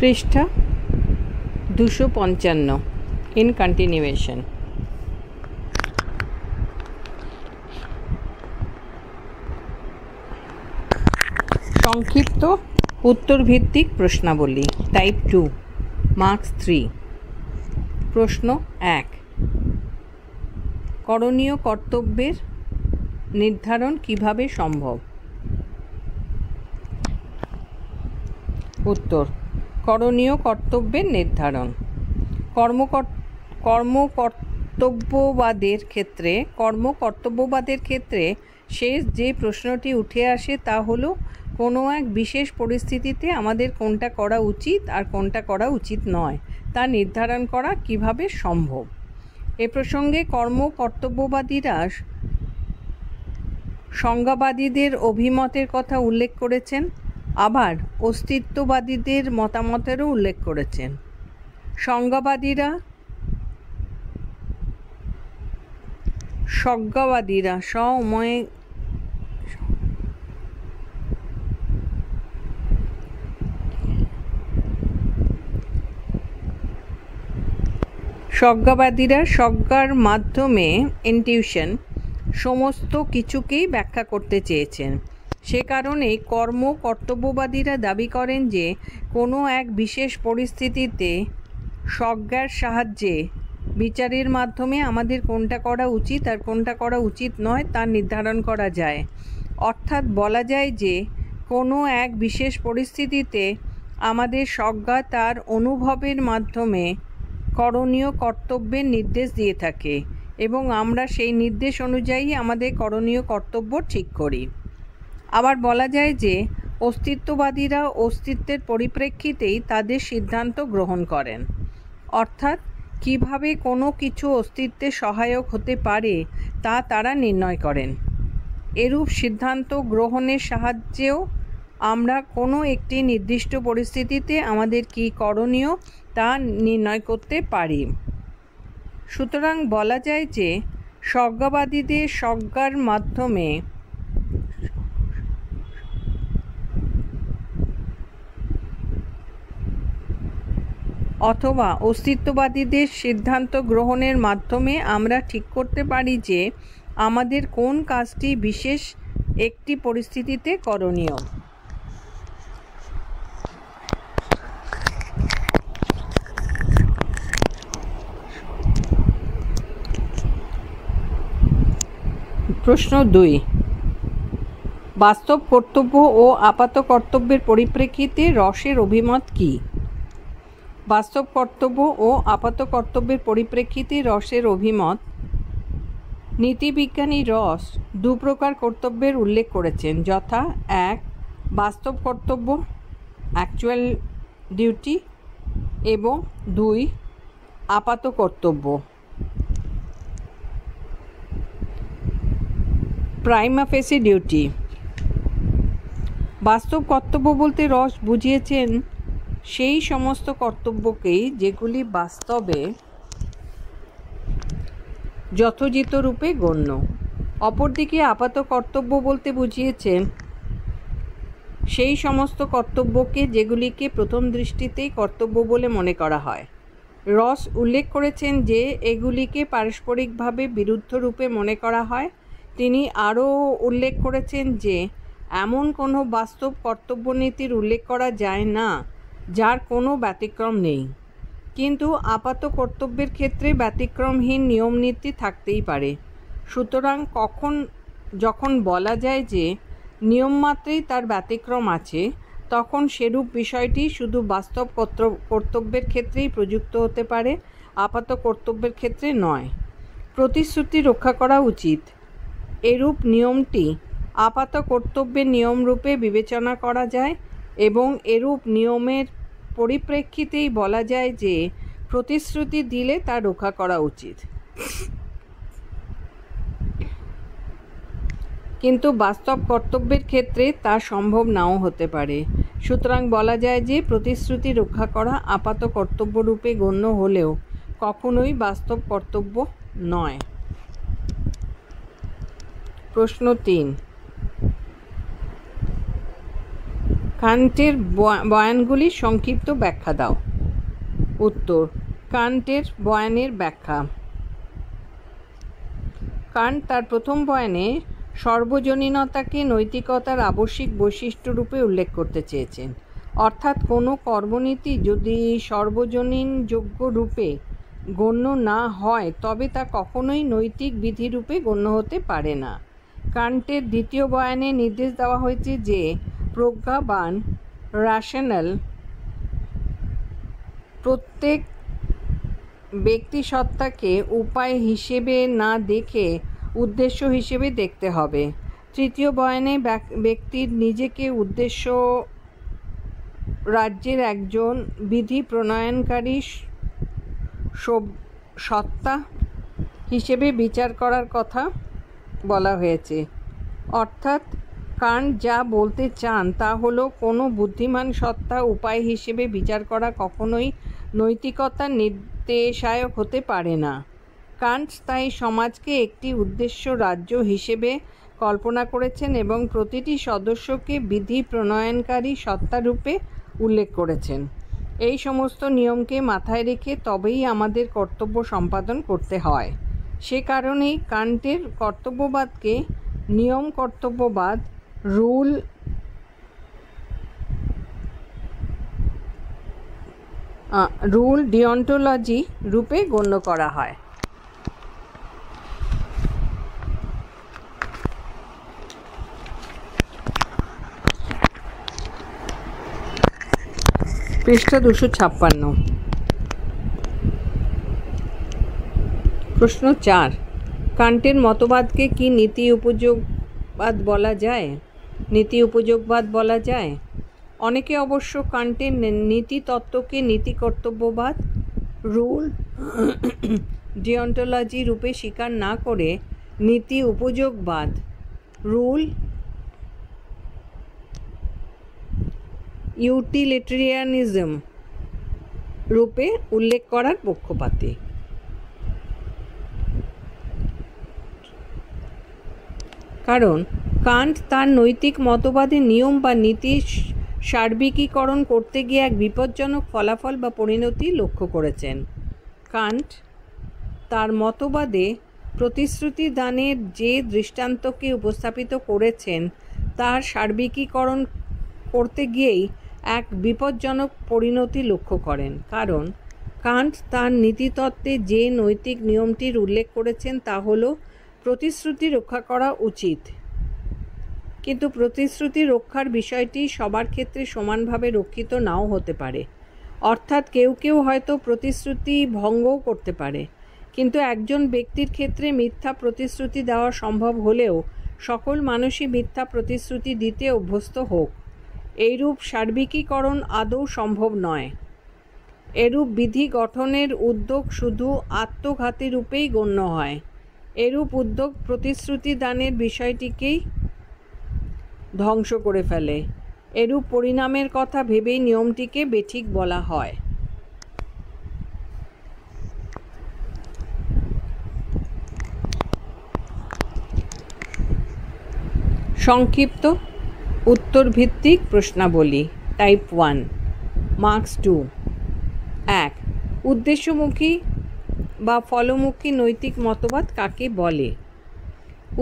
পৃষ্ঠা 255 in continuation. সংক্ষিপ্ত উত্তরভিত্তিক প্রশ্নাবলী type 2 marks 3। প্রশ্ন 1, করণীয় কর্তব্যের নির্ধারণ কিভাবে সম্ভব? উত্তর, করণীয় কর্তব্যের নির্ধারণ কর্মকর্তব্যবাদের ক্ষেত্রে শেষ যে প্রশ্নটি উঠে আসে তা হলো কোনো এক বিশেষ পরিস্থিতিতে আমাদের কোনটা করা উচিত আর কোনটা করা উচিত নয় তা নির্ধারণ করা কিভাবে সম্ভব। এ প্রসঙ্গে কর্তব্যবাদীরা সংজ্ঞাবাদীদের অভিমতের কথা উল্লেখ করেছেন, আবার অস্তিত্ববাদীদের মতামতেরও উল্লেখ করেছেন। সংজ্ঞাবাদীরা স্বজ্ঞার মাধ্যমে ইনটিউশন সমস্ত কিছুকেই ব্যাখ্যা করতে চেয়েছেন। সে কারণে কর্তব্যবাদীরা দাবি করেন যে কোনো এক বিশেষ পরিস্থিতিতে স্বজ্ঞার সাহায্যে বিচারের মাধ্যমে আমাদের কোনটা করা উচিত আর কোনটা করা উচিত নয় তা নির্ধারণ করা যায়। অর্থাৎ বলা যায় যে কোনো এক বিশেষ পরিস্থিতিতে আমাদের স্বজ্ঞা তার অনুভবের মাধ্যমে করণীয় কর্তব্যের নির্দেশ দিয়ে থাকে এবং আমরা সেই নির্দেশ অনুযায়ী আমাদের করণীয় কর্তব্য ঠিক করি। আবার বলা যায় যে অস্তিত্ববাদীরা অস্তিত্বের পরিপ্রেক্ষিতেই তাদের সিদ্ধান্ত গ্রহণ করেন, অর্থাৎ কিভাবে কোনো কিছু অস্তিত্বে সহায়ক হতে পারে তা তারা নির্ণয় করেন। এরূপ সিদ্ধান্ত গ্রহণের সাহায্যেও আমরা কোনো একটি নির্দিষ্ট পরিস্থিতিতে আমাদের কী করণীয় তা নির্ণয় করতে পারি। সুতরাং বলা যায় যে স্বজ্ঞাবাদীদের স্বজ্ঞার মাধ্যমে অথবা অস্তিত্ববাদীদের সিদ্ধান্ত গ্রহণের মাধ্যমে আমরা ঠিক করতে পারি যে আমাদের কোন কাজটি বিশেষ একটি পরিস্থিতিতে করণীয়। প্রশ্ন 2, বাস্তব কর্তব্য ও আপাত কর্তব্যের পরিপ্রেক্ষিতে রসের অভিমত কী? বাস্তব কর্তব্য ও আপাত কর্তব্যের পরিপ্রেক্ষিতে রসের অভিমত। নীতিবিজ্ঞানী রস দু প্রকার কর্তব্যের উল্লেখ করেছেন, যথা 1, বাস্তব কর্তব্য অ্যাকচুয়াল ডিউটি এবং 2, আপাত কর্তব্য প্রাইমা ফেসি ডিউটি। বাস্তব কর্তব্য বলতে রস বুঝিয়েছেন সেই সমস্ত কর্তব্যকেই যেগুলি বাস্তবে যথোচিত রূপে গণ্য। অপরদিকে আপাত কর্তব্য বলতে বুঝিয়েছেন সেই সমস্ত কর্তব্যকে যেগুলিকে প্রথম দৃষ্টিতেই কর্তব্য বলে মনে করা হয়। রস উল্লেখ করেছেন যে এগুলিকে পারস্পরিকভাবে বিরুদ্ধ রূপে মনে করা হয়। তিনি আরও উল্লেখ করেছেন যে এমন কোনো বাস্তব কর্তব্যনীতির উল্লেখ করা যায় না যার কোনো ব্যতিক্রম নেই, কিন্তু আপাত কর্তব্যের ক্ষেত্রে ব্যতিক্রমহীন নিয়মনীতি থাকতেই পারে। সুতরাং যখন বলা যায় যে নিয়মমাত্রেই তার ব্যতিক্রম আছে, তখন সেরূপ বিষয়টি শুধু বাস্তব কর্তব্যের ক্ষেত্রেই প্রযুক্ত হতে পারে, আপাত কর্তব্যের ক্ষেত্রে নয়। প্রতিশ্রুতি রক্ষা করা উচিত, এরূপ নিয়মটি আপাত কর্তব্যের নিয়মরূপে বিবেচনা করা যায় এবং এরূপ নিয়মের পরিপ্রেক্ষিতেই বলা যায় যে প্রতিশ্রুতি দিলে তা রক্ষা করা উচিত। কিন্তু বাস্তব কর্তব্যের ক্ষেত্রে তা সম্ভব নাও হতে পারে। সুতরাং বলা যায় যে প্রতিশ্রুতি রক্ষা করা আপাত কর্তব্যরূপে গণ্য হলেও কখনোই বাস্তব কর্তব্য নয়। প্রশ্ন 3, কান্টের বয়ানগুলির সংক্ষিপ্ত ব্যাখ্যা দাও। উত্তর, কান্টের বয়ানের ব্যাখ্যা। কান্ট তার প্রথম বয়ানে সর্বজনীনতাকে নৈতিকতার আবশ্যিক বৈশিষ্ট্য রূপে উল্লেখ করতে চেয়েছেন। অর্থাৎ কোনো কর্মনীতি যদি সর্বজনীনযোগ্য রূপে গণ্য না হয় তবে তা কখনোই নৈতিক বিধিরূপে গণ্য হতে পারে না। কান্টের দ্বিতীয় বয়ানে নির্দেশ দেওয়া হয়েছে যে প্রজ্ঞাবান রেশনাল প্রত্যেক ব্যক্তিসত্তাকে উপায় হিসেবে না দেখে উদ্দেশ্য হিসেবে দেখতে হবে। তৃতীয় বয়ানে ব্যক্তির নিজেকে উদ্দেশ্য রাজ্যের একজন বিধি প্রণয়নকারী সত্তা হিসেবে বিচার করার কথা বলা হয়েছে। অর্থাৎ কান্ট যা বলতে চান তা হলো কোনো বুদ্ধিমান সত্তা উপায় হিসেবে বিচার করা কখনোই নৈতিকতার নির্দেশায়ক হতে পারে না। কান্ট তাই সমাজকে একটি উদ্দেশ্য রাজ্য হিসেবে কল্পনা করেছেন এবং প্রতিটি সদস্যকে বিধি প্রণয়নকারী সত্তারূপে উল্লেখ করেছেন। এই সমস্ত নিয়মকে মাথায় রেখে তবেই আমাদের কর্তব্য সম্পাদন করতে হয়। সে কারণেই কান্টের কর্তব্যবাদকে নিয়ম কর্তব্যবাদ রুল ডিওন্টোলজি রূপে গণ্য করা হয়। পৃষ্ঠা 256। প্রশ্ন 4, কান্টের মতবাদকে কি নীতি উপযোগবাদ বলা যায়? নীতি উপযোগবাদ বলা যায়। অনেকে অবশ্য কান্টের নীতি তত্ত্বকে নীতি কর্তব্যবাদ রুল ডিওন্টোলজি রূপে স্বীকার না করে নীতি উপযোগবাদ রুল ইউটিলিটেরিয়ানিজম রূপে উল্লেখ করার পক্ষপাতী। কারণ কান্ট তার নৈতিক মতবাদের নিয়ম বা নীতির সার্বিকীকরণ করতে গিয়ে এক বিপজ্জনক ফলাফল বা পরিণতি লক্ষ্য করেছেন। কান্ট তার মতবাদে প্রতিশ্রুতি দানের যে দৃষ্টান্তকে উপস্থাপিত করেছেন তার সার্বিকীকরণ করতে গিয়েই এক বিপজ্জনক পরিণতি লক্ষ্য করেন। কারণ কান্ট তার নীতিতত্ত্বে যে নৈতিক নিয়মটির উল্লেখ করেছেন তা হল প্রতিশ্রুতি রক্ষা করা উচিত, কিন্তু প্রতিশ্রুতি রক্ষার বিষয়টি সবার ক্ষেত্রে সমানভাবে রক্ষিত নাও হতে পারে। অর্থাৎ কেউ কেউ হয়তো প্রতিশ্রুতি ভঙ্গও করতে পারে, কিন্তু একজন ব্যক্তির ক্ষেত্রে মিথ্যা প্রতিশ্রুতি দেওয়া সম্ভব হলেও সকল মানুষই মিথ্যা প্রতিশ্রুতি দিতে অভ্যস্ত হোক, এইরূপ সার্বিকীকরণ আদৌ সম্ভব নয়। এরূপ বিধি গঠনের উদ্যোগ শুধু আত্মঘাতী রূপেই গণ্য হয়। এরূপ উদ্যোগ প্রতিশ্রুতি দানের বিষয়টিকেই ধ্বংস করে ফেলে। এরূপ পরিণামের কথা ভেবেই নিয়মটিকে বেঠিক বলা হয়। সংক্ষিপ্ত উত্তরভিত্তিক প্রশ্নাবলী টাইপ 1, মার্কস 2। 1. উদ্দেশ্যমুখী বা ফলমুখী নৈতিক মতবাদ কাকে বলে?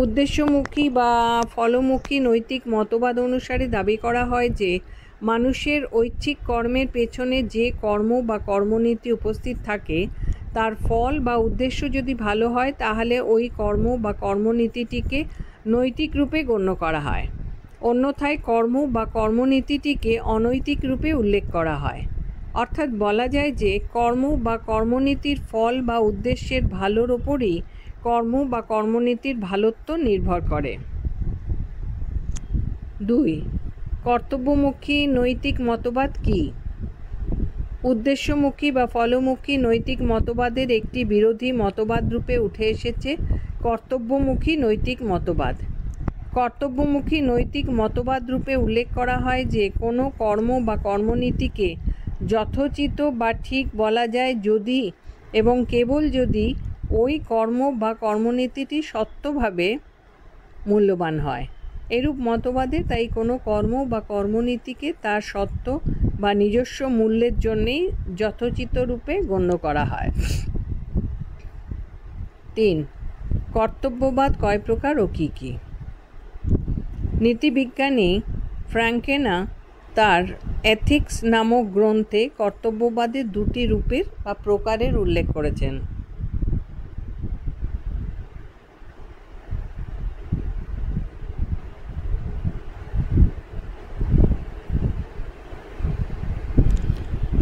উদ্দেশ্যমুখী বা ফলমুখী নৈতিক মতবাদ অনুসারে দাবি করা হয় যে মানুষের ঐচ্ছিক কর্মের পেছনে যে কর্ম বা কর্মনীতি উপস্থিত থাকে তার ফল বা উদ্দেশ্য যদি ভালো হয় তাহলে ওই কর্ম বা কর্মনীতিটিকে নৈতিক রূপে গণ্য করা হয়, অন্যথায় কর্ম বা কর্মনীতিটিকে অনৈতিক রূপে উল্লেখ করা হয়। অর্থাৎ বলা যায় যে কর্ম বা কর্মনীতির ফল বা উদ্দেশ্যের ভালোর ওপরই কর্ম বা কর্মনীতির ভালোত্ব নির্ভর করে। 2. কর্তব্যমুখী নৈতিক মতবাদ কী? উদ্দেশ্যমুখী বা ফলমুখী নৈতিক মতবাদের একটি বিরোধী মতবাদ রূপে উঠে এসেছে কর্তব্যমুখী নৈতিক মতবাদ। কর্তব্যমুখী নৈতিক মতবাদ রূপে উল্লেখ করা হয় যে কোনো কর্ম বা কর্মনীতিকে যথোচিত বা ঠিক বলা যায় যদি এবং কেবল যদি ওই কর্ম বা কর্মনীতিটি সত্যভাবে মূল্যবান হয়। এরূপ মতবাদে তাই কোনো কর্ম বা কর্মনীতিকে তার সত্য বা নিজস্ব মূল্যের জন্যেই যথোচিত রূপে গণ্য করা হয়। 3. কর্তব্যবাদ কয় প্রকার ও কী কী? নীতিবিজ্ঞানী ফ্র্যাঙ্কেনা তার এথিক্স নামক গ্রন্থে কর্তব্যবাদের দুটি রূপের বা প্রকারের উল্লেখ করেছেন।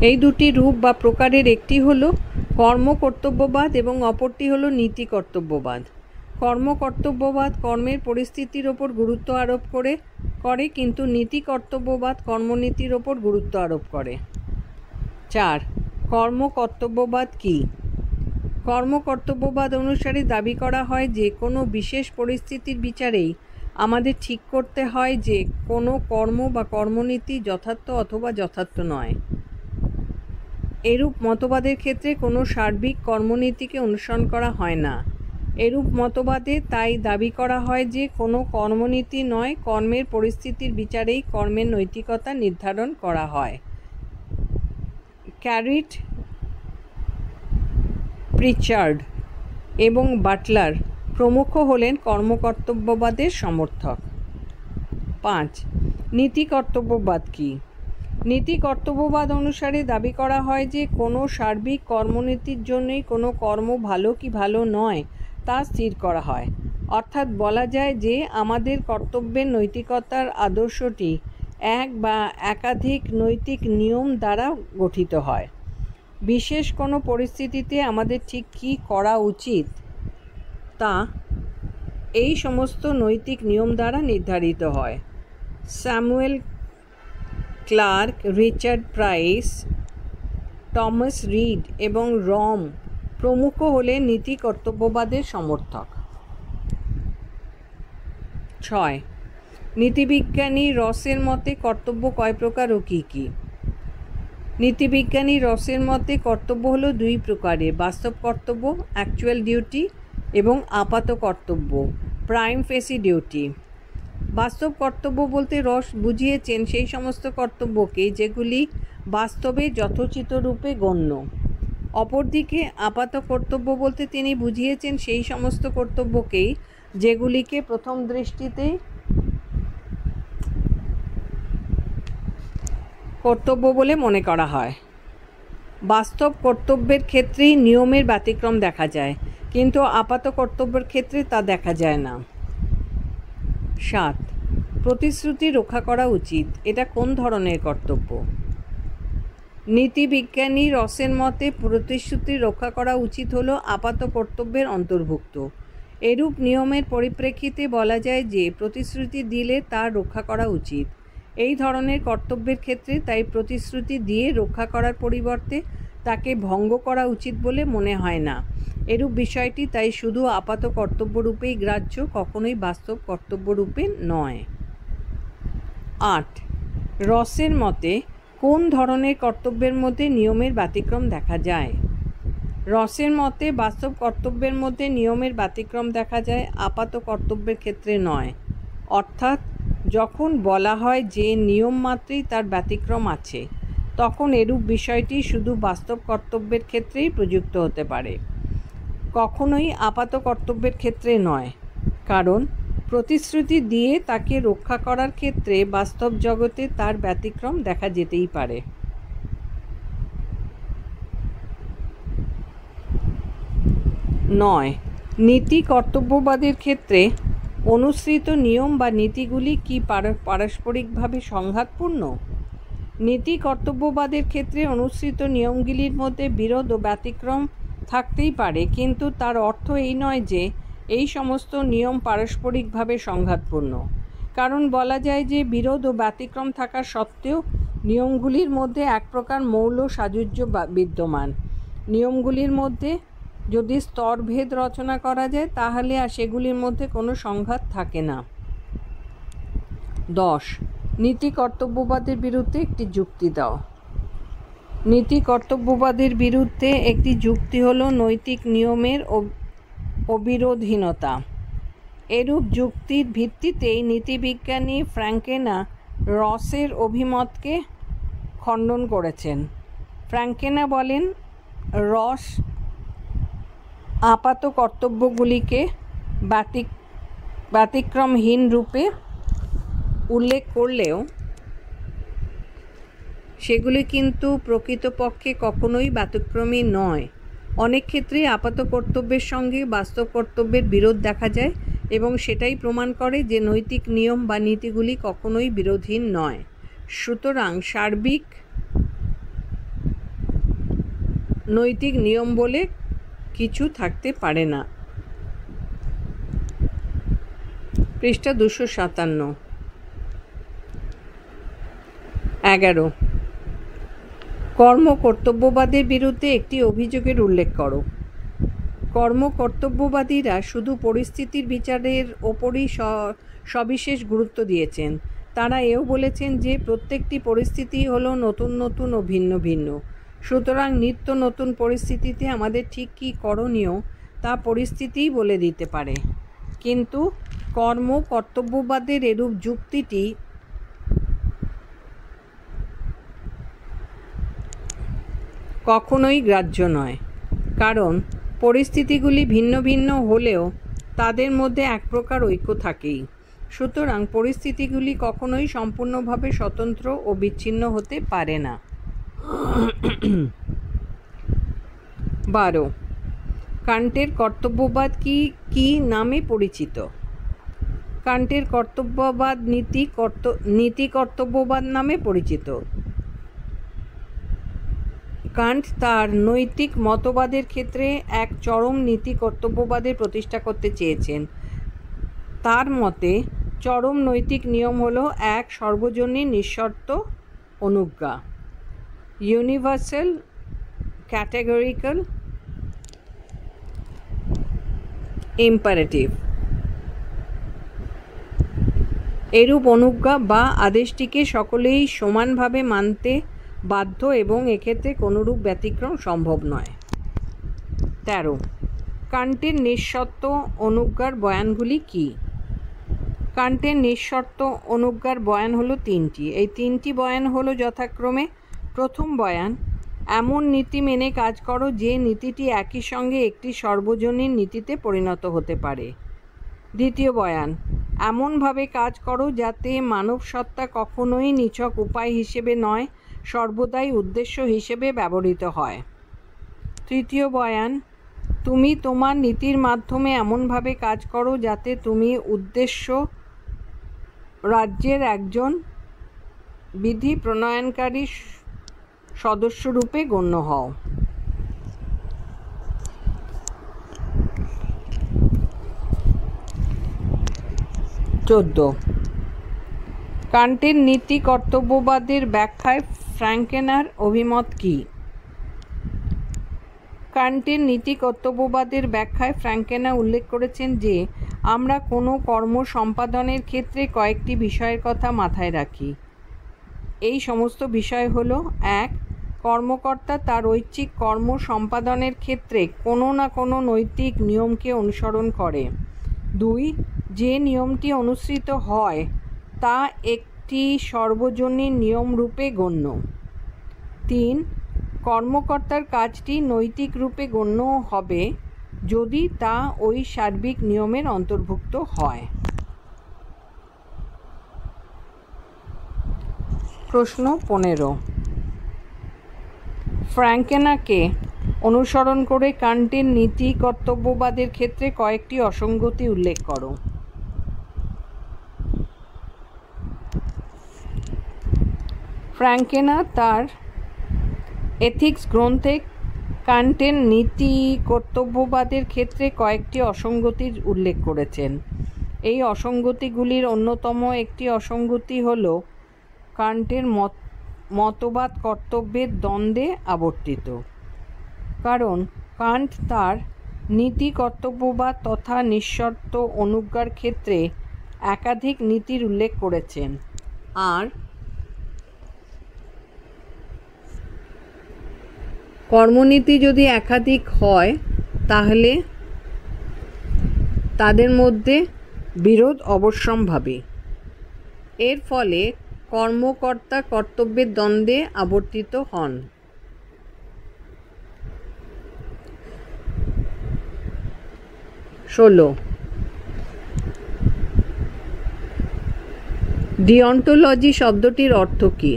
এই দুটি রূপ বা প্রকারের একটি হল কর্মকর্তব্যবাদ এবং অপরটি হল নীতি কর্তব্যবাদ। কর্মকর্তব্যবাদ কর্মের পরিস্থিতির ওপর গুরুত্ব আরোপ করে কিন্তু নীতি কর্তব্যবাদ কর্মনীতির ওপর গুরুত্ব আরোপ করে। 4. কর্মকর্তব্যবাদ কী? কর্মকর্তব্যবাদ অনুসারে দাবি করা হয় যে কোনো বিশেষ পরিস্থিতির বিচারেই আমাদের ঠিক করতে হয় যে কোনো কর্ম বা কর্মনীতি যথার্থ অথবা যথার্থ নয়। এরূপ মতবাদের ক্ষেত্রে কোনো সার্বিক কর্মনীতিকে অনুসরণ করা হয় না। এরূপ মতবাদে তাই দাবি করা হয় যে কোনো কর্মনীতি নয়, কর্মের পরিস্থিতির বিচারেই কর্মের নৈতিকতা নির্ধারণ করা হয়। ক্যারিট, প্রিচার্ড এবং বাটলার প্রমুখ হলেন কর্মকর্তব্যবাদের সমর্থক। 5. নীতি কর্তব্যবাদ কী? নীতি কর্তব্যবাদ অনুসারে দাবি করা হয় যে কোনো সার্বিক কর্মনীতির জন্যই কোনো কর্ম ভালো কি ভালো নয় তা স্থির করা হয়। অর্থাৎ বলা যায় যে আমাদের কর্তব্যের নৈতিকতার আদর্শটি এক বা একাধিক নৈতিক নিয়ম দ্বারা গঠিত হয়। বিশেষ কোনো পরিস্থিতিতে আমাদের ঠিক কী করা উচিত তা এই সমস্ত নৈতিক নিয়ম দ্বারা নির্ধারিত হয়। Samuel Clarke, Richard Price, Thomas Reid এবং রম প্রমুখ হলেন নীতি কর্তব্যবাদের সমর্থক। 6. নীতিবিজ্ঞানী রসের মতে কর্তব্য কয় প্রকার ও কী কী? নীতিবিজ্ঞানী রসের মতে কর্তব্য হলো দুই প্রকারের: বাস্তব কর্তব্য অ্যাকচুয়াল ডিউটি এবং আপাত কর্তব্য প্রাইম ফেসি ডিউটি। বাস্তব কর্তব্য বলতে রস বুঝিয়েছেন সেই সমস্ত কর্তব্যকে যেগুলি বাস্তবে যথোচিত রূপে গণ্য। অপরদিকে আপাত কর্তব্য বলতে তিনি বুঝিয়েছেন সেই সমস্ত কর্তব্যকেই যেগুলিকে প্রথম দৃষ্টিতে কর্তব্য বলে মনে করা হয়। বাস্তব কর্তব্যের ক্ষেত্রেই নিয়মের ব্যতিক্রম দেখা যায়, কিন্তু আপাত কর্তব্যের ক্ষেত্রে তা দেখা যায় না। 7. প্রতিশ্রুতি রক্ষা করা উচিত, এটা কোন ধরনের কর্তব্য? নীতিবিজ্ঞানী রসের মতে প্রতিশ্রুতি রক্ষা করা উচিত হলো আপাত কর্তব্যের অন্তর্ভুক্ত। এরূপ নিয়মের পরিপ্রেক্ষিতে বলা যায় যে প্রতিশ্রুতি দিলে তার রক্ষা করা উচিত। এই ধরনের কর্তব্যের ক্ষেত্রে তাই প্রতিশ্রুতি দিয়ে রক্ষা করার পরিবর্তে তাকে ভঙ্গ করা উচিত বলে মনে হয় না। এরূপ বিষয়টি তাই শুধু আপাত কর্তব্যরূপেই গ্রাহ্য, কখনোই বাস্তব কর্তব্যরূপে নয়। 8. রসের মতে কোন ধরনের কর্তব্যের মধ্যে নিয়মের ব্যতিক্রম দেখা যায়? রসের মতে বাস্তব কর্তব্যের মধ্যে নিয়মের ব্যতিক্রম দেখা যায়, আপাত কর্তব্যের ক্ষেত্রে নয়। অর্থাৎ যখন বলা হয় যে নিয়ম মাত্রেই তার ব্যতিক্রম আছে, তখন এরূপ বিষয়টি শুধু বাস্তব কর্তব্যের ক্ষেত্রেই প্রযুক্ত হতে পারে, কখনোই আপাত কর্তব্যের ক্ষেত্রে নয়। কারণ প্রতিশ্রুতি দিয়ে তাকে রক্ষা করার ক্ষেত্রে বাস্তব জগতে তার ব্যতিক্রম দেখা যেতেই পারে। 9. নীতি কর্তব্যবাদের ক্ষেত্রে অনুসৃত নিয়ম বা নীতিগুলি কি পারস্পরিকভাবে সংঘাতপূর্ণ? নীতি কর্তব্যবাদের ক্ষেত্রে অনুসৃত নিয়মগুলির মধ্যে বিরোধ ও ব্যতিক্রম থাকতেই পারে, কিন্তু তার অর্থ এই নয় যে এই সমস্ত নিয়ম পারস্পরিকভাবে সংঘাতপূর্ণ। কারণ বলা যায় যে বিরোধ ও ব্যতিক্রম থাকা সত্ত্বেও নিয়মগুলির মধ্যে এক প্রকার মৌল সাযুজ্য বিদ্যমান। নিয়মগুলির মধ্যে যদি স্তরভেদ রচনা করা যায় তাহলে আর সেগুলির মধ্যে কোনো সংঘাত থাকে না। 10. নীতি কর্তব্যবাদের বিরুদ্ধে একটি যুক্তি দাও। নীতি কর্তব্যবাদের বিরুদ্ধে একটি যুক্তি হলো নৈতিক নিয়মের অবিরোধহীনতা। এরূপ যুক্তির ভিত্তিতেই নীতিবিজ্ঞানী ফ্র্যাঙ্কেনা রসের অভিমতকে খণ্ডন করেছেন। ফ্র্যাঙ্কেনা বলেন, রস আপাত কর্তব্যগুলিকে ব্যতিক্রমহীন রূপে উল্লেখ করলেও সেগুলি কিন্তু প্রকৃতপক্ষে কখনোই ব্যতিক্রমী নয়। অনেক ক্ষেত্রেই আপাত কর্তব্যের সঙ্গে বাস্তব কর্তব্যের বিরোধ দেখা যায় এবং সেটাই প্রমাণ করে যে নৈতিক নিয়ম বা নীতিগুলি কখনোই বিরোধহীন নয়। সুতরাং সার্বিক নৈতিক নিয়ম বলে কিছু থাকতে পারে না। পৃষ্ঠা 257। 11, কর্ম কর্তব্যবাদের বিরুদ্ধে একটি অভিযোগের উল্লেখ করো। কর্ম কর্তব্যবাদীরা শুধু পরিস্থিতির বিচারের ওপরই সবিশেষ গুরুত্ব দিয়েছেন। তারা এও বলেছেন যে প্রত্যেকটি পরিস্থিতি হলো নতুন নতুন ও ভিন্ন ভিন্ন। সুতরাং নিত্য নতুন পরিস্থিতিতে আমাদের ঠিক কী করণীয় তা পরিস্থিতিই বলে দিতে পারে। কিন্তু কর্ম কর্তব্যবাদের এরূপ যুক্তিটি কখনোই গ্রাহ্য নয়, কারণ পরিস্থিতিগুলি ভিন্ন ভিন্ন হলেও তাদের মধ্যে এক প্রকার ঐক্য থাকেই। সুতরাং পরিস্থিতিগুলি কখনোই সম্পূর্ণভাবে স্বতন্ত্র ও বিচ্ছিন্ন হতে পারে না। 12, কান্টের কর্তব্যবাদ কি নামে পরিচিত? কান্টের কর্তব্যবাদ নীতি কর্তব্যবাদ নামে পরিচিত। কান্ট তার নৈতিক মতবাদের ক্ষেত্রে এক চরম নীতি কর্তব্যবাদের প্রতিষ্ঠা করতে চেয়েছেন। তার মতে চরম নৈতিক নিয়ম হলো এক সর্বজনীন নিঃশর্ত অনুজ্ঞা, ইউনিভার্সাল ক্যাটেগরিক্যাল ইম্পারেটিভ। এরূপ অনুজ্ঞা বা আদেশটিকে সকলেই সমানভাবে মানতে বাধ্য এবং এক্ষেত্রে কোনোরূপ ব্যতিক্রম সম্ভব নয়। 13, কান্টের নিঃশর্ত অনুজ্ঞার বয়ানগুলি কি? কান্টের নিঃশর্ত অনুজ্ঞার বয়ান হলো 3টি। এই 3টি বয়ান হলো যথাক্রমে: প্রথম বয়ান, এমন নীতি মেনে কাজ করো যে নীতিটি একই সঙ্গে একটি সর্বজনীন নীতিতে পরিণত হতে পারে। দ্বিতীয় বয়ান, এমনভাবে কাজ করো যাতে মানব সত্তা কখনোই নিছক উপায় হিসেবে নয়, সর্বদাই উদ্দেশ্য হিসেবে ব্যবহৃত হয়। তৃতীয় বয়ান, তুমি তোমার নীতির মাধ্যমে এমনভাবে কাজ করো যাতে তুমি উদ্দেশ্য রাজ্যের একজন বিধি প্রণয়নকারী সদস্যরূপে গণ্য হও। 14, কান্টের নীতি কর্তব্যবাদের ব্যাখ্যায় ফ্র্যাঙ্কেনার অভিমত কী? কান্টের নীতি কর্তব্যবাদের ব্যাখ্যায় ফ্র্যাঙ্কেনা উল্লেখ করেছেন যে আমরা কোনো কর্ম সম্পাদনের ক্ষেত্রে কয়েকটি বিষয়ের কথা মাথায় রাখি। এই সমস্ত বিষয় হলো: 1, কর্মকর্তা তার ঐচ্ছিক কর্ম সম্পাদনের ক্ষেত্রে কোনো না কোনো নৈতিক নিয়মকে অনুসরণ করে। 2, যে নিয়মটি অনুসৃত হয় তা একটি সর্বজনীন নিয়ম রূপে গণ্য। 3, কর্মকর্তার কাজটি নৈতিক রূপে গণ্য হবে যদি তা ওই সার্বিক নিয়মের অন্তর্ভুক্ত হয়। প্রশ্ন 15, ফ্র্যাঙ্কেনাকে অনুসরণ করে কান্টের নীতি কর্তব্যবাদের ক্ষেত্রে কয়েকটি অসঙ্গতি উল্লেখ করো। ফ্র্যাঙ্কেনা তার এথিক্স গ্রন্থে কান্টের নীতি কর্তব্যবাদের ক্ষেত্রে কয়েকটি অসঙ্গতির উল্লেখ করেছেন। এই অসঙ্গতিগুলির অন্যতম একটি অসঙ্গতি হল কান্টের মতবাদ কর্তব্যের দ্বন্দ্বে আবর্তিত। কারণ কান্ট তার নীতি কর্তব্যবাদ তথা নিঃশর্ত অনুজ্ঞার ক্ষেত্রে একাধিক নীতির উল্লেখ করেছেন, আর কর্মনীতি যদি একাধিক হয় তাহলে তাদের মধ্যে বিরোধ অবশ্যম্ভাবী। এর ফলে কর্মকর্তা কর্তব্যের দ্বন্দ্বে আবর্তিত হন। 16 ডিঅন্টোলজি শব্দটির অর্থ কী?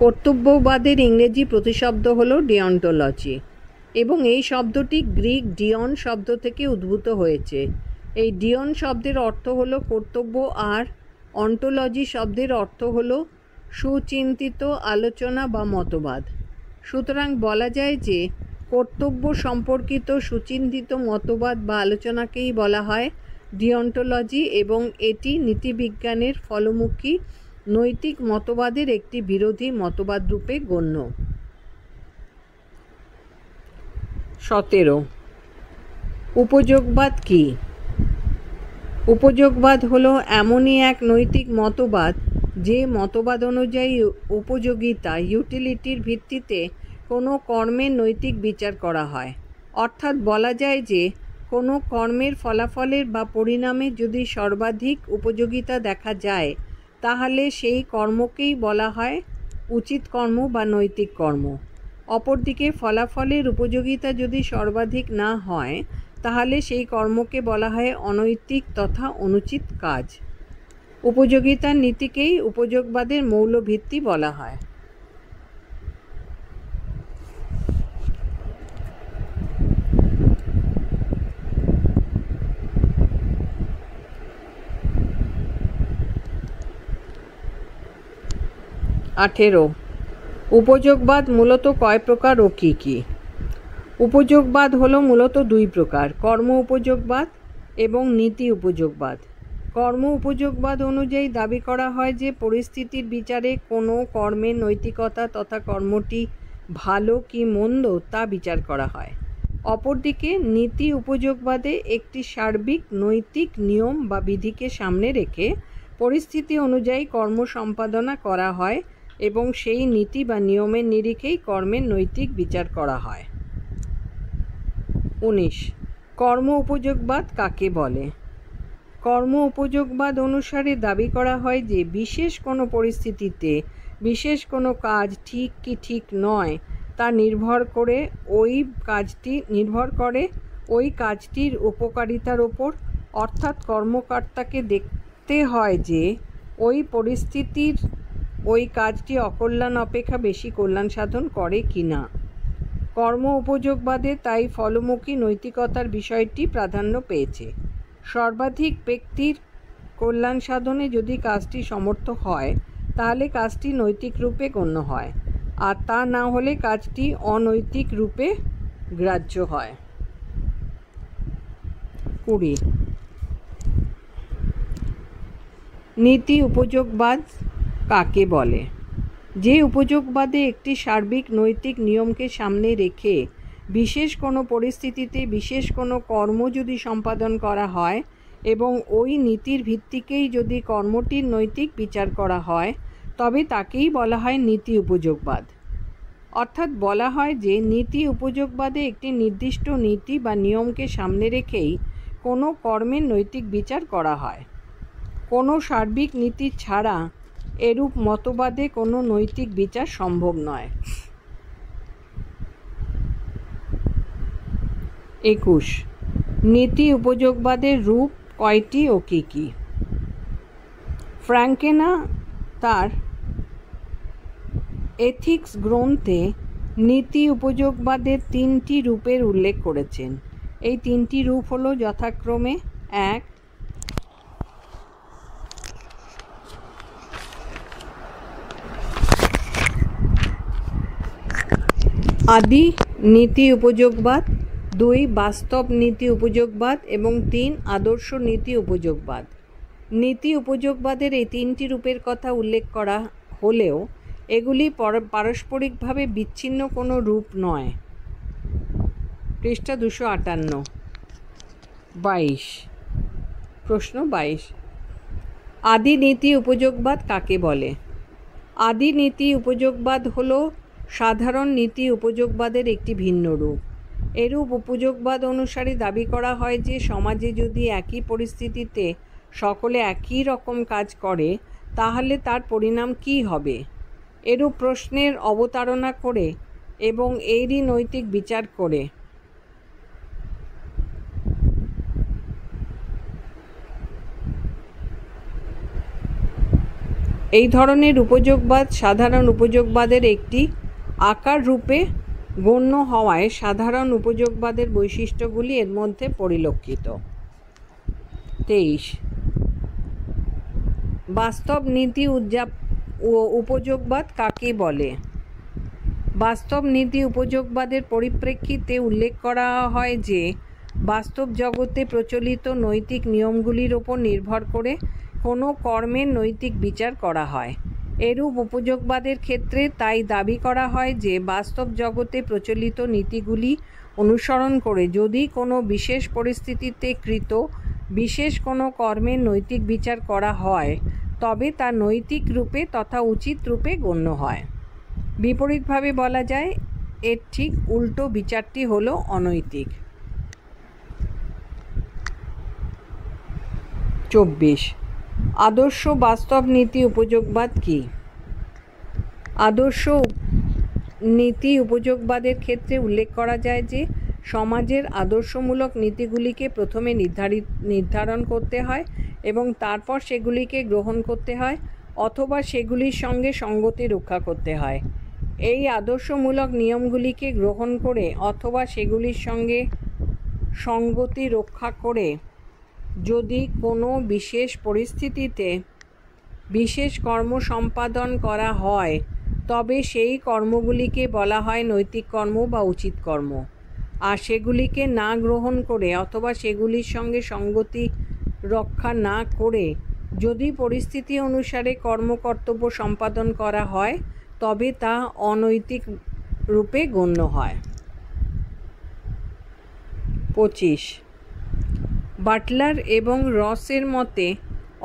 কর্তব্যবাদের ইংরেজি প্রতিশব্দ হল ডিঅন্টোলজি এবং এই শব্দটি গ্রিক ডিয়ন শব্দ থেকে উদ্ভূত হয়েছে। এই ডিয়ন শব্দের অর্থ হলো কর্তব্য আর অন্টোলজি শব্দের অর্থ হলো সুচিন্তিত আলোচনা বা মতবাদ। সুতরাং বলা যায় যে কর্তব্য সম্পর্কিত সুচিন্তিত মতবাদ বা আলোচনাকেই বলা হয় ডিঅন্টোলজি এবং এটি নীতিবিজ্ঞানের ফলমুখী নৈতিক মতবাদের একটি বিরোধী মতবাদ রূপে গণ্য। 17 উপযোগবাদ কী? উপযোগবাদ হলো এমনই এক নৈতিক মতবাদ যে মতবাদ অনুযায়ী উপযোগিতা ইউটিলিটির ভিত্তিতে কোনো কর্মের নৈতিক বিচার করা হয়। অর্থাৎ বলা যায় যে কোনো কর্মের ফলাফলের বা পরিণামে যদি সর্বাধিক উপযোগিতা দেখা যায় তাহলে সেই কর্মকেই বলা হয় উচিত কর্ম বা নৈতিক কর্ম। অপরদিকে ফলাফলের উপযোগিতা যদি সর্বাধিক না হয় তাহলে সেই কর্মকে বলা হয় অনৈতিক তথা অনুচিত কাজ। উপযোগিতার নীতিকেই উপযোগবাদের মৌল ভিত্তি বলা হয়। 18 উপযোগবাদ মূলত কয় প্রকার ও কী কী? উপযোগবাদ হলো মূলত দুই প্রকার, কর্ম উপযোগবাদ এবং নীতি উপযোগবাদ। কর্ম উপযোগবাদ অনুযায়ী দাবি করা হয় যে পরিস্থিতির বিচারে কোনো কর্মের নৈতিকতা তথা কর্মটি ভালো কি মন্দ তা বিচার করা হয়। অপরদিকে নীতি উপযোগবাদে একটি সার্বিক নৈতিক নিয়ম বা বিধিকে সামনে রেখে পরিস্থিতি অনুযায়ী কর্ম সম্পাদনা করা হয় এবং সেই নীতি বা নিয়মের নিরিখেই কর্মের নৈতিক বিচার করা হয়। 19 কর্ম উপযোগবাদ কাকে বলে? কর্ম উপযোগবাদ অনুসারে দাবি করা হয় যে বিশেষ কোনো পরিস্থিতিতে বিশেষ কোনো কাজ ঠিক কি ঠিক নয় তা নির্ভর করে ওই কাজটির উপকারিতার ওপর, অর্থাৎ কর্মকর্তাকে দেখতে হয় যে ওই পরিস্থিতির ওই কাজটি অকল্যাণ অপেক্ষা বেশি কল্যাণ সাধন করে কি না। কর্ম উপযোগবাদে তাই ফলমুখী নৈতিকতার বিষয়টি প্রাধান্য পেয়েছে। সর্বাধিক ব্যক্তির কল্যাণ সাধনে যদি কাজটি সমর্থ হয় তাহলে কাজটি নৈতিক রূপে গণ্য হয়, আর তা না হলে কাজটি অনৈতিক রূপে গ্রাহ্য হয়। 20 নীতি উপযোগবাদ কাকে বলে? যে উপযোগবাদে একটি সার্বিক নৈতিক নিয়মকে সামনে রেখে বিশেষ কোনো পরিস্থিতিতে বিশেষ কোনো কর্ম যদি সম্পাদন করা হয় এবং ওই নীতির ভিত্তিকেই যদি কর্মটির নৈতিক বিচার করা হয় তবে তাকেই বলা হয় নীতি উপযোগবাদ। অর্থাৎ বলা হয় যে নীতি উপযোগবাদে একটি নির্দিষ্ট নীতি বা নিয়মকে সামনে রেখেই কোনো কর্মের নৈতিক বিচার করা হয়। কোনো সার্বিক নীতি ছাড়া এরূপ মতবাদে কোনো নৈতিক বিচার সম্ভব নয়। 21 নীতি উপযোগবাদের রূপ কয়টি ও কী কী? ফ্র্যাঙ্কেনা তার এথিক্স গ্রন্থে নীতি উপযোগবাদের 3টি রূপের উল্লেখ করেছেন। এই 3টি রূপ হলো যথাক্রমে 1 আদি নীতি উপযোগবাদ, 2 বাস্তব নীতি উপযোগবাদ এবং 3 আদর্শ নীতি উপযোগবাদ। নীতি উপযোগবাদের এই 3টি রূপের কথা উল্লেখ করা হলেও এগুলি পারস্পরিকভাবে বিচ্ছিন্ন কোনো রূপ নয়। পৃষ্ঠা 258। 22 প্রশ্ন 22 আদি নীতি উপযোগবাদ কাকে বলে? আদি নীতি উপযোগবাদ হলো সাধারণ নীতি উপযোগবাদের একটি ভিন্ন রূপ। এরূপ উপযোগবাদ অনুসারে দাবি করা হয় যে সমাজে যদি একই পরিস্থিতিতে সকলে একই রকম কাজ করে, তাহলে তার পরিণাম কী হবে? এরূপ প্রশ্নের অবতারণা করে এবং এরই নৈতিক বিচার করে এই ধরনের উপযোগবাদ সাধারণ উপযোগবাদের একটি আকার রূপে গণ্য হওয়ায় সাধারণ উপযোগবাদের বৈশিষ্ট্যগুলি এর মধ্যে পরিলক্ষিত। 23 বাস্তব নীতি উপযোগবাদ কাকে বলে? বাস্তব নীতি উপযোগবাদের পরিপ্রেক্ষিতে উল্লেখ করা হয় যে বাস্তব জগতে প্রচলিত নৈতিক নিয়মগুলির ওপর নির্ভর করে কোনো কর্মের নৈতিক বিচার করা হয়। এরূপ উপযোগবাদের ক্ষেত্রে তাই দাবি করা হয় যে বাস্তব জগতে প্রচলিত নীতিগুলি অনুসরণ করে যদি কোনো বিশেষ পরিস্থিতিতে কৃত বিশেষ কোনো কর্মের নৈতিক বিচার করা হয় তবে তা নৈতিক রূপে তথা উচিত রূপে গণ্য হয়। বিপরীতভাবে বলা যায় এর ঠিক উল্টো বিচারটি হলো অনৈতিক। 24 আদর্শ বাস্তব নীতি উপযোগবাদ কি? আদর্শ নীতি উপযোগবাদের ক্ষেত্রে উল্লেখ করা যায় যে সমাজের আদর্শমূলক নীতিগুলিকে প্রথমে নির্ধারণ করতে হয় এবং তারপর সেগুলিকে গ্রহণ করতে হয় অথবা সেগুলির সঙ্গে সঙ্গতি রক্ষা করতে হয়। এই আদর্শমূলক নিয়মগুলিকে গ্রহণ করে অথবা সেগুলির সঙ্গে সঙ্গতি রক্ষা করে যদি কোনো বিশেষ পরিস্থিতিতে বিশেষ কর্ম সম্পাদন করা হয় তবে সেই কর্মগুলিকে বলা হয় নৈতিক কর্ম বা উচিত কর্ম। আর সেগুলিকে না গ্রহণ করে অথবা সেগুলির সঙ্গে সঙ্গতি রক্ষা না করে যদি পরিস্থিতি অনুসারে কর্মকর্তব্য সম্পাদন করা হয় তবে তা অনৈতিক রূপে গণ্য হয়। 25 বাটলার এবং রসের মতে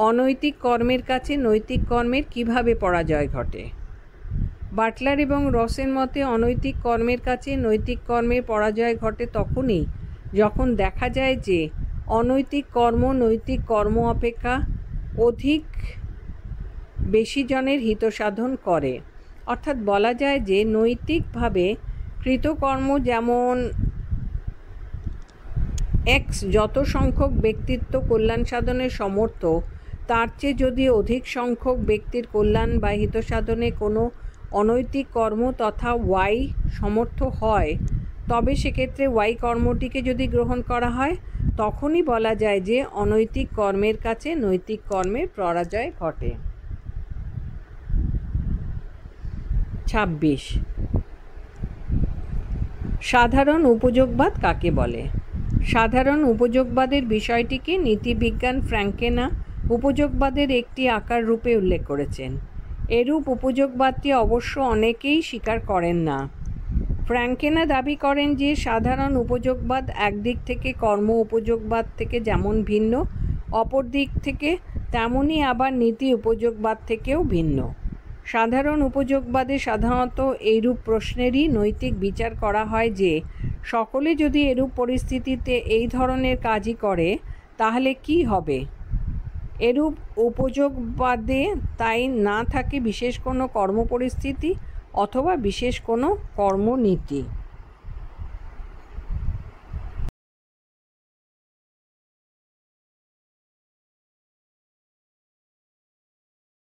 অনৈতিক কর্মের কাছে নৈতিক কর্মের কিভাবে পরাজয় ঘটে? বাটলার এবং রসের মতে অনৈতিক কর্মের কাছে নৈতিক কর্মের পরাজয় ঘটে তখনই যখন দেখা যায় যে অনৈতিক কর্ম নৈতিক কর্ম অপেক্ষা অধিক বেশি জনের হিতসাধন করে। অর্থাৎ বলা যায় যে নৈতিকভাবে কৃতকর্ম যেমন এক্স যত সংখ্যক ব্যক্তিত্ব কল্যাণ সাধনের সমর্থ তার চেয়ে যদি অধিক সংখ্যক ব্যক্তির কল্যাণ বা হিতসাধনে কোনো অনৈতিক কর্ম তথা ওয়াই সমর্থ হয় তবে সেক্ষেত্রে ওয়াই কর্মটিকে যদি গ্রহণ করা হয় তখনই বলা যায় যে অনৈতিক কর্মের কাছে নৈতিক কর্মের পরাজয় ঘটে। 26 সাধারণ উপযোগবাদ কাকে বলে? সাধারণ উপযোগবাদের বিষয়টিকে নীতিবিজ্ঞান ফ্র্যাঙ্কেনা উপযোগবাদের একটি আকার রূপে উল্লেখ করেছেন। এরূপ উপযোগবাদটি অবশ্য অনেকেই স্বীকার করেন না। ফ্র্যাঙ্কেনা দাবি করেন যে সাধারণ উপযোগবাদ একদিক থেকে কর্ম উপযোগবাদ থেকে যেমন ভিন্ন অপর দিক থেকে তেমনই আবার নীতি উপযোগবাদ থেকেও ভিন্ন। সাধারণ উপযোগবাদে সাধারণত এইরূপ প্রশ্নেরই নৈতিক বিচার করা হয় যে সকলে যদি এরূপ পরিস্থিতিতে এই ধরনের কাজই করে তাহলে কি হবে। এরূপ উপযোগবাদে তাই না থাকে বিশেষ কোনো কর্ম পরিস্থিতি অথবা বিশেষ কোনো কর্মনীতি।